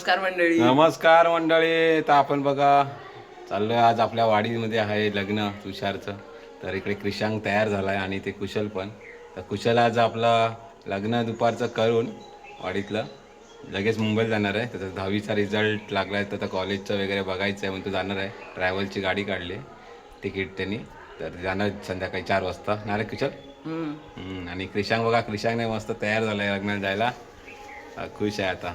नमस्कार मंडळी. नमस्कार मंडळी. तर आपण बघा चाललोय आज आपल्या वाडीमध्ये आहे लग्न तुषारचं. तर इकडे क्रिशांक तयार झालाय आणि ते कुशल पण. तर कुशल आज आपला लग्न दुपारचं करून वाडीतलं लगेच मुंबईला जाणार आहे. त्याचा 10वीचा रिझल्ट लागला आहे तर आता कॉलेजचं वगैरे बघायचं आहे म्हणून तो जाणार आहे. ट्रॅव्हलची गाडी काढली तिकीट त्यांनी. तर जाणार संध्याकाळी 4 वाजता ना रे कुशल. आणि क्रिशांक बघा, क्रिशांकने मस्त तयार झालाय लग्नाला जायला. खुश आहे आता.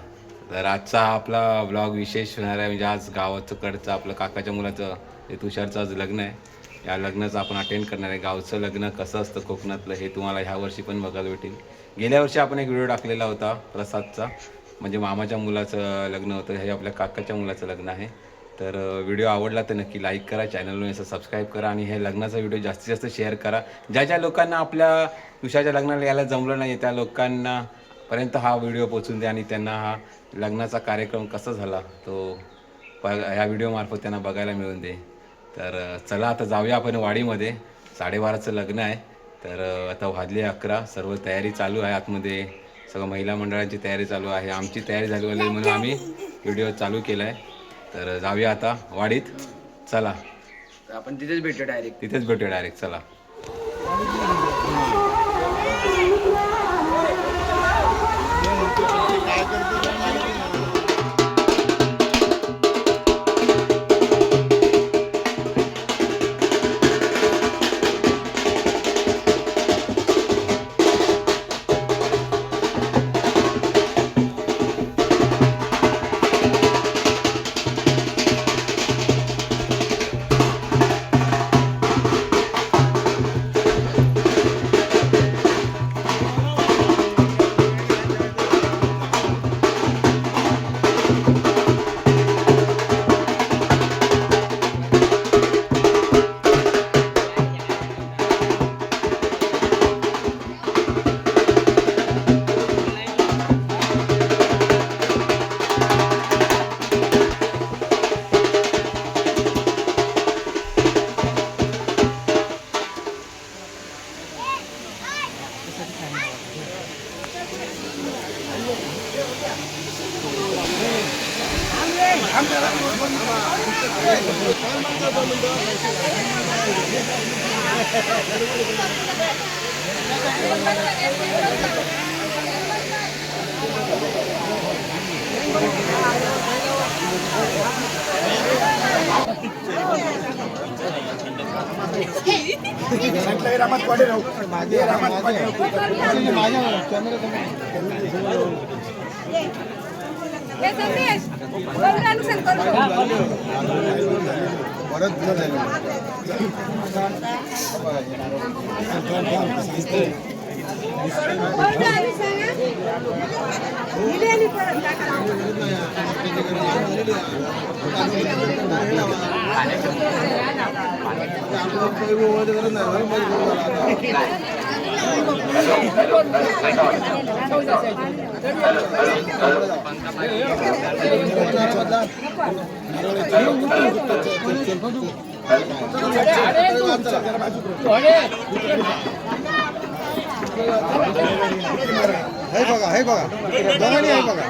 तर आजचा आपला ब्लॉग विशेष होणार आहे. म्हणजे आज गावाचं कडचं आपलं काकाच्या मुलाचं जे तुषारचं आज लग्न आहे. या लग्नाचं आपण अटेंड करणार आहे. गावचं लग्न कसं असतं कोकणातलं हे तुम्हाला ह्या वर्षी पण बघायला भेटेल. गेल्या वर्षी आपण एक व्हिडिओ टाकलेला होता प्रसादचा, म्हणजे मामाच्या मुलाचं लग्न होतं. हे आपल्या काकाच्या मुलाचं लग्न आहे. तर व्हिडिओ आवडला तर नक्की लाईक करा, चॅनलवर असं सबस्क्राईब करा आणि हे लग्नाचा व्हिडिओ जास्तीत जास्त शेअर करा. ज्या ज्या लोकांना आपल्या तुषारच्या लग्नाला यायला जमलं नाही त्या लोकांना पर्यंत हा व्हिडिओ पोचून द्या आणि त्यांना हा लग्नाचा कार्यक्रम कसा झाला तो ह्या व्हिडिओमार्फत त्यांना बघायला मिळून दे. तर चला आता जाऊया आपण वाडीमध्ये. 12:30चं लग्न आहे. तर आता वाजले 11. सर्व तयारी चालू आहे आतमध्ये. सगळं महिला मंडळांची तयारी चालू आहे. आमची तयारी झाली म्हणून आम्ही व्हिडिओ चालू केला आहे. तर जाऊया आता वाडीत. चला आपण तिथेच भेटूया डायरेक्ट. चला. हे बघा दोघांनी आहे बघा.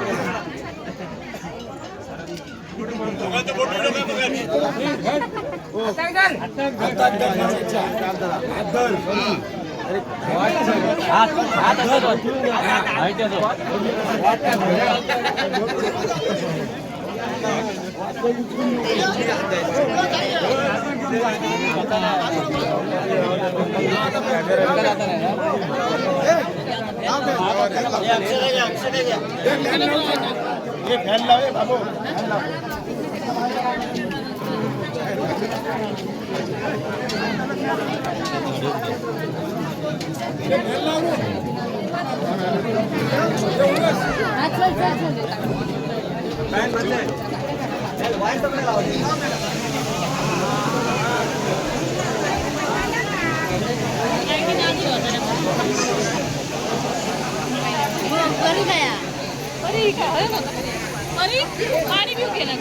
पाणी पिऊ गेला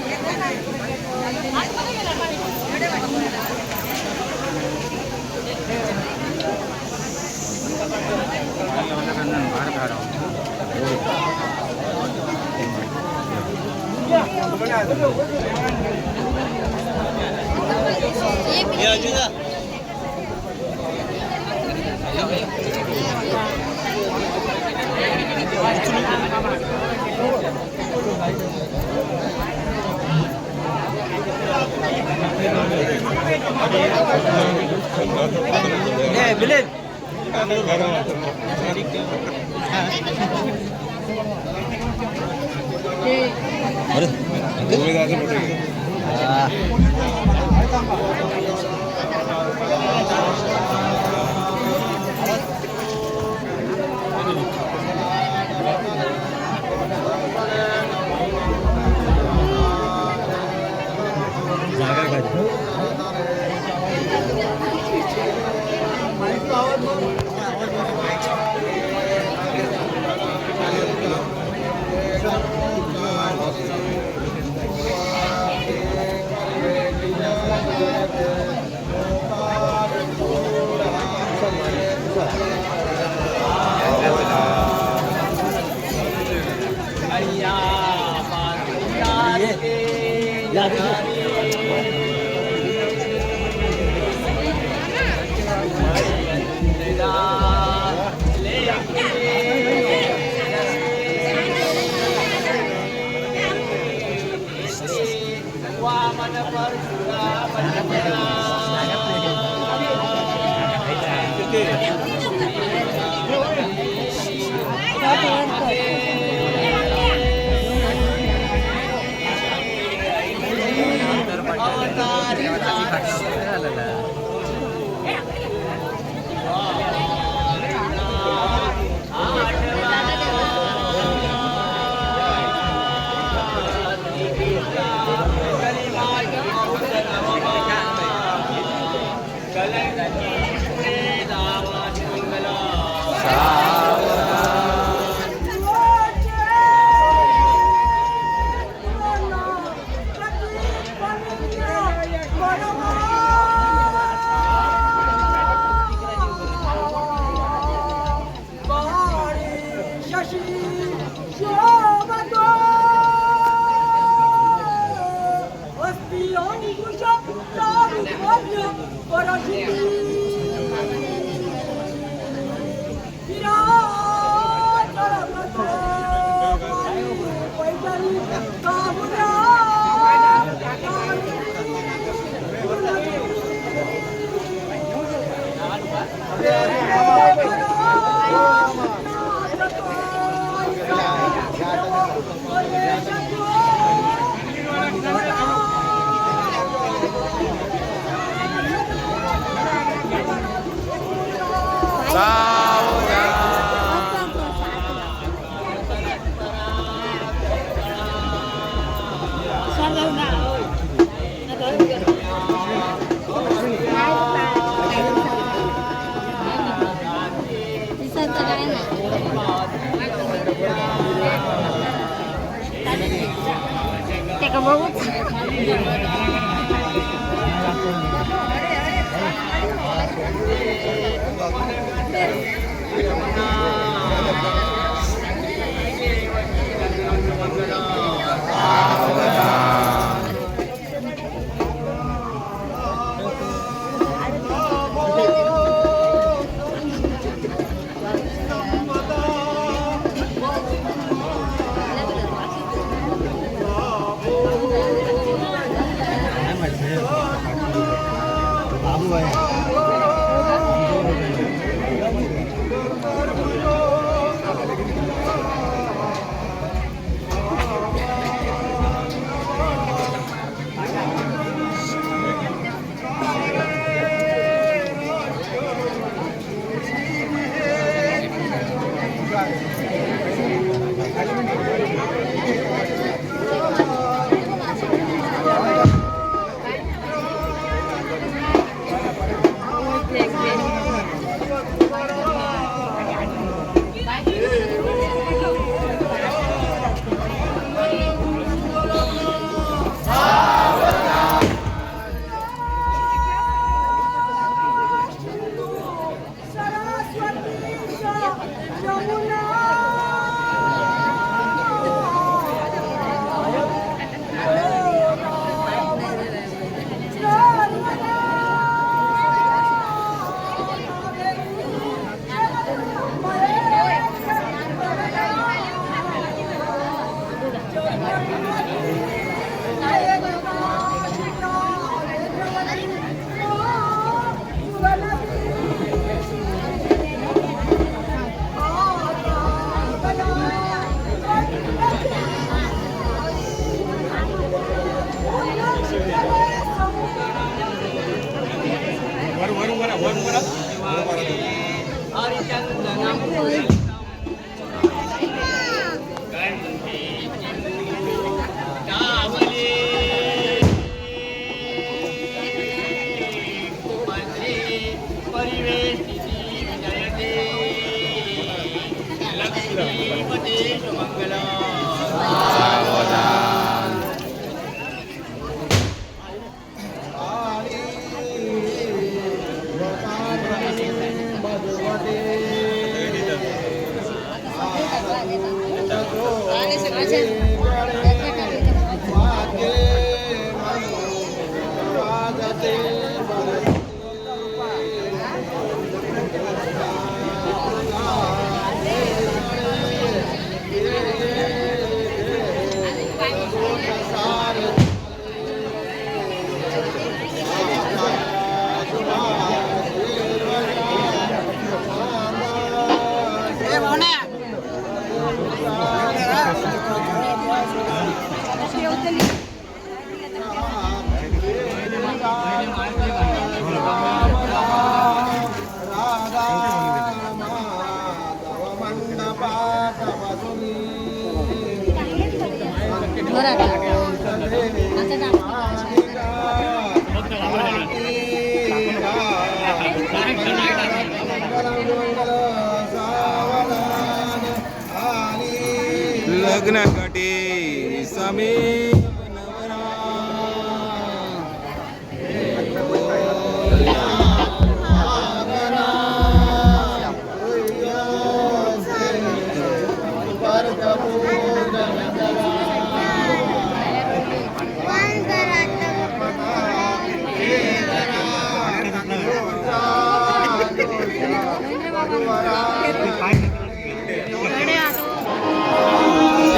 लग्नासाठी स्वामी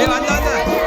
हे वाचा, वाचा.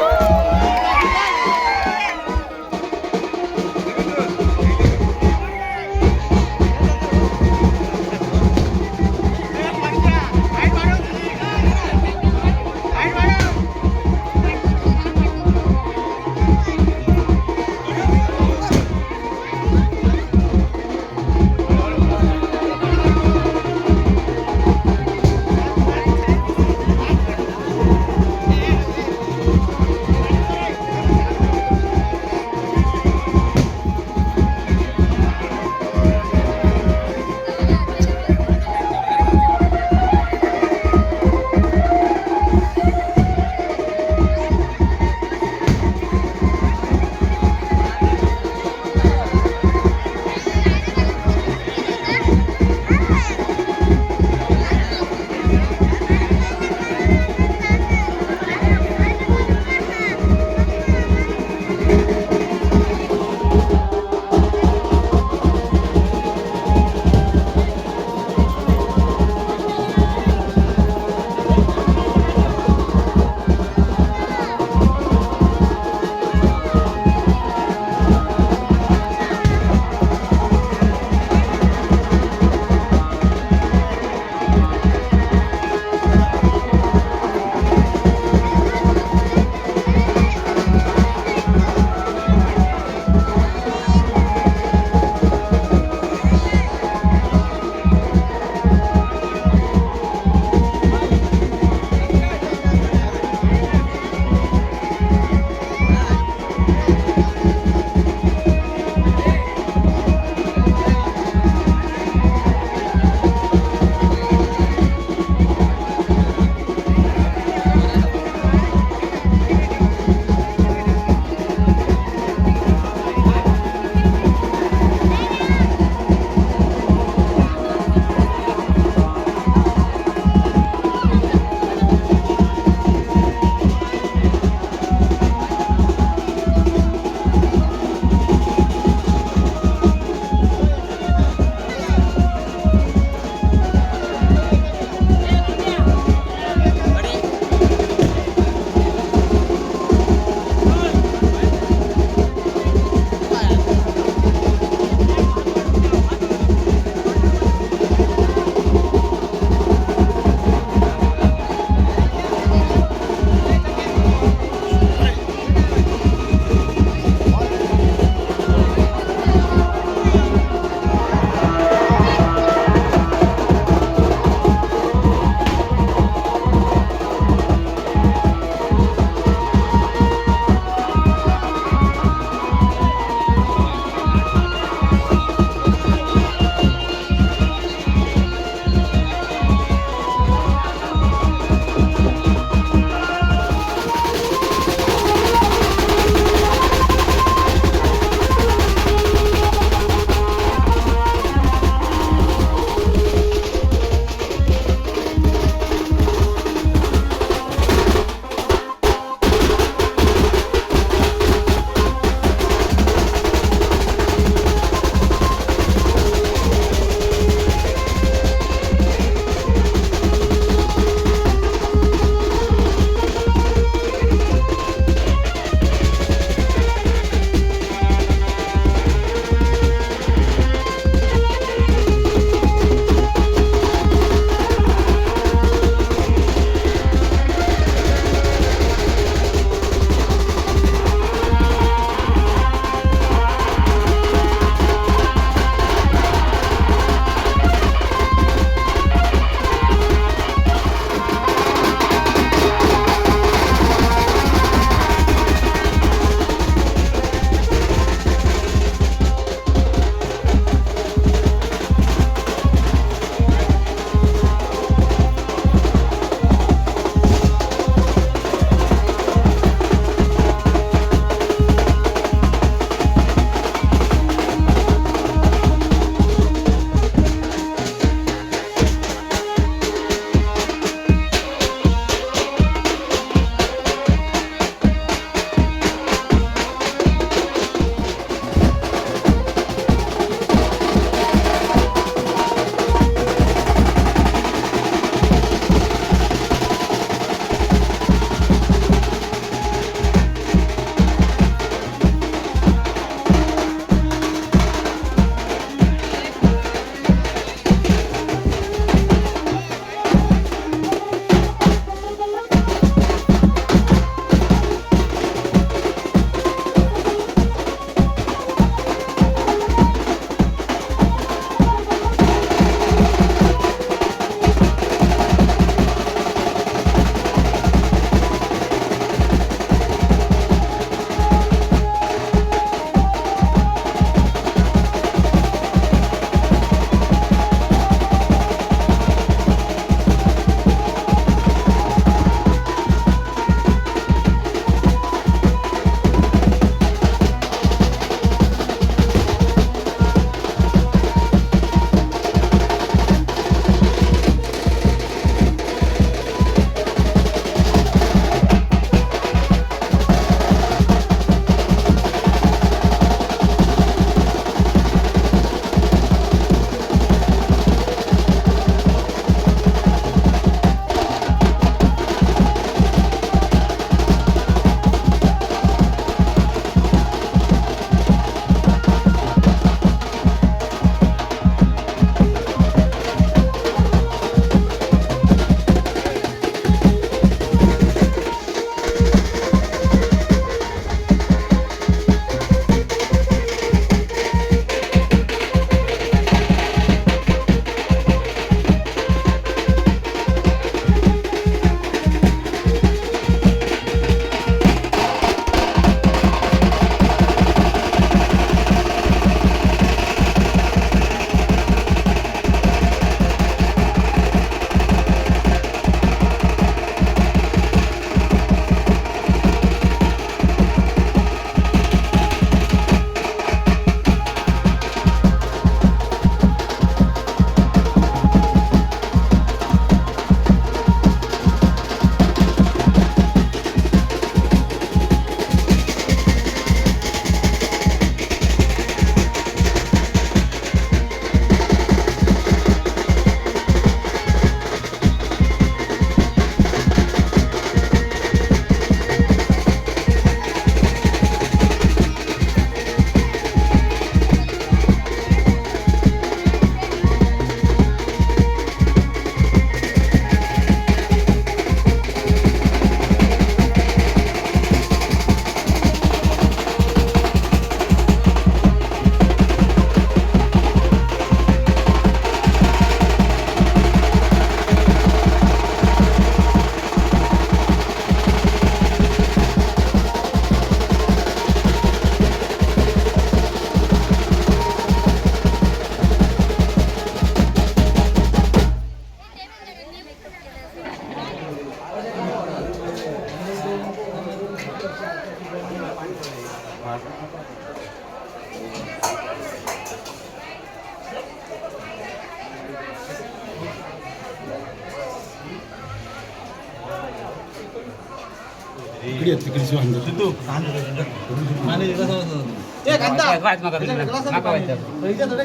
इकडे तिकडे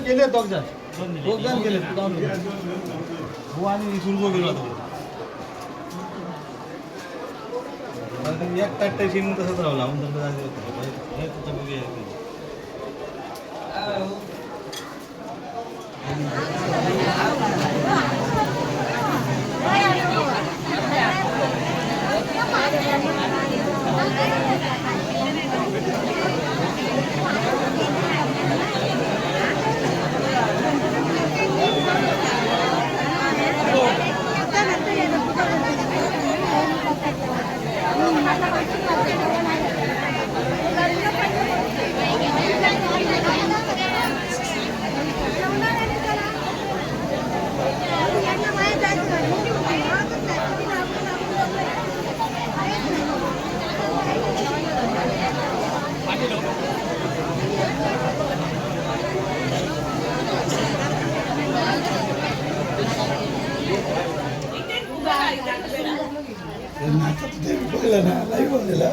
गेले दोघ गेले आणि सुरगो गेलो एक ताट तसंच राहला बघलं ना लाईव्ह बघलेला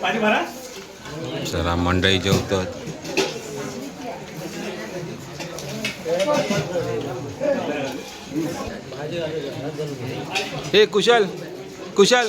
पाणी भरा चला मंडळी जेवतात. हे कुशल कुशल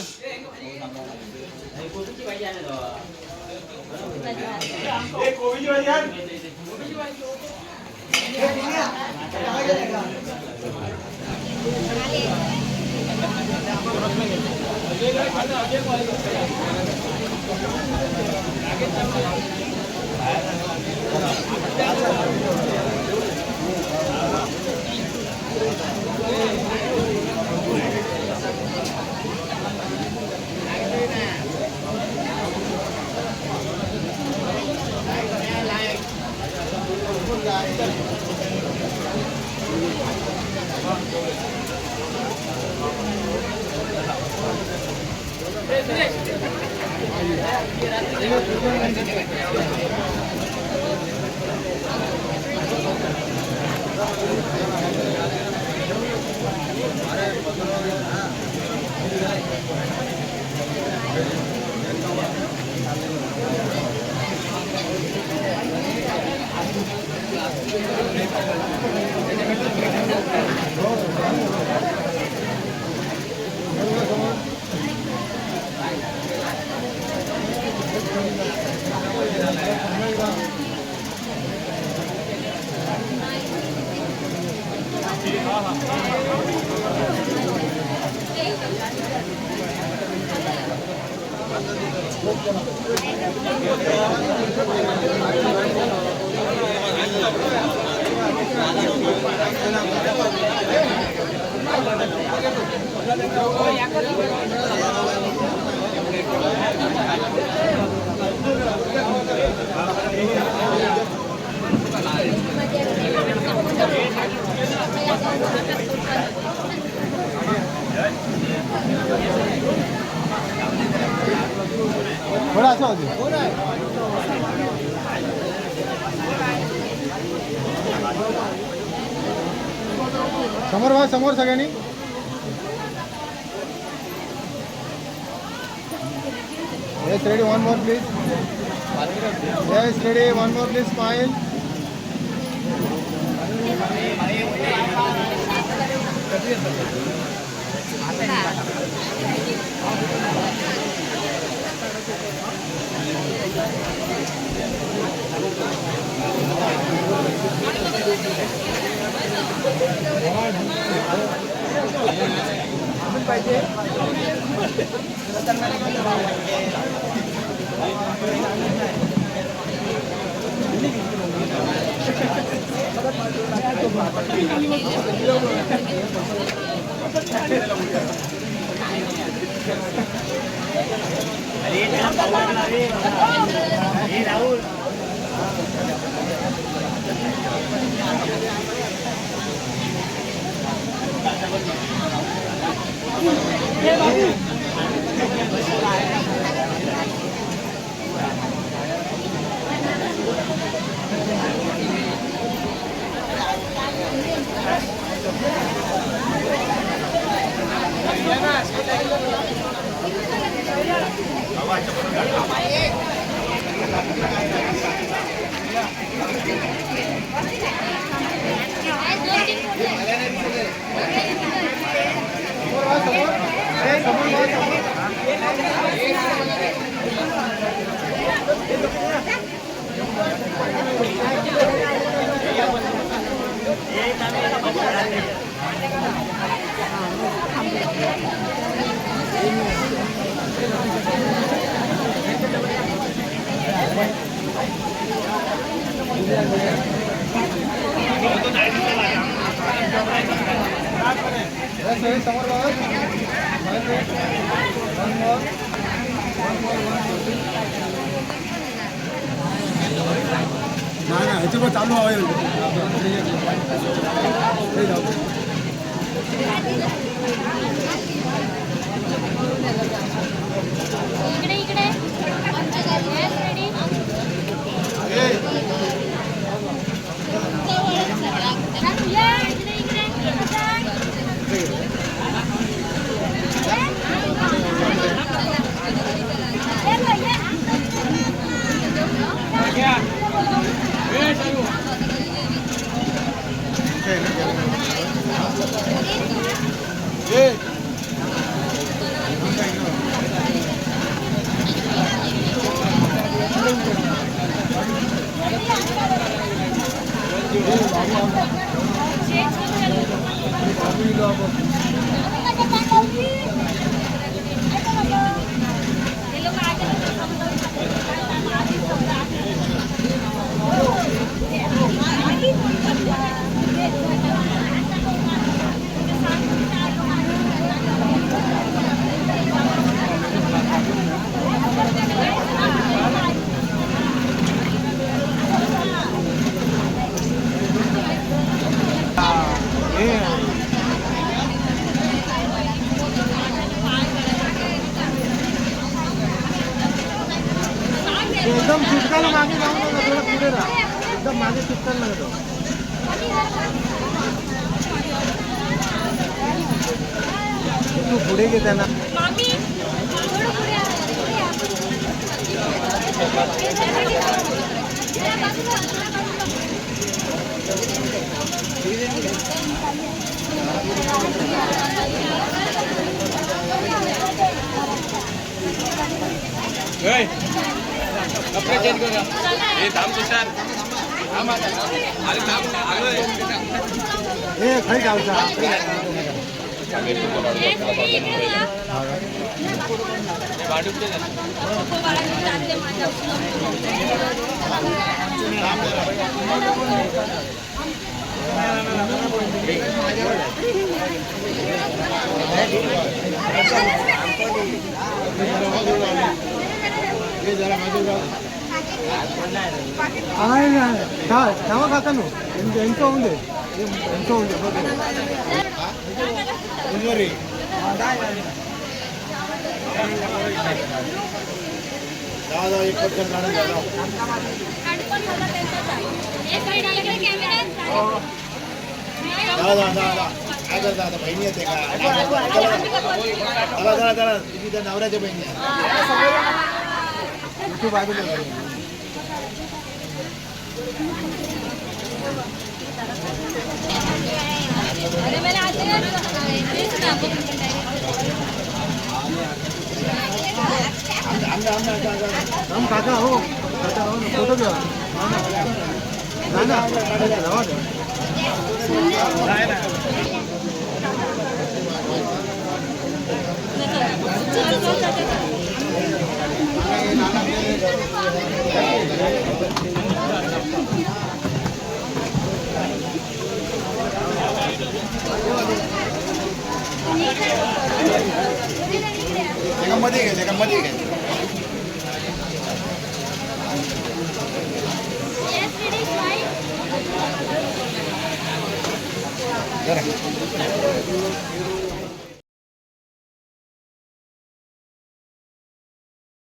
थोड़ा अच्छा हो जाए समोर सगळ्यांनी Yes, ready, one more please. Yes, ready, one more please, smile. पाहिजे ह्याच्यावर चालू आहे इकडे एकदम चिटकायला मागे जाऊ नका, थोडं पुढे राहा. एकदम मागे चिटकायला नका जाऊ. तू पुढे घे त्यांना. कपडे चेंज करूया. हे थांब तुषार, थांब आता. अरे थांब, आलोय. हे खाली जाऊचा. थांबा काका नो यांचं होऊन दे, यांचं होऊन दे. बहिणी येते का? नवऱ्याच्या बहिणी बाजूला हम काका हो, फोटो घ्या ना. मध्ये घ्यायचं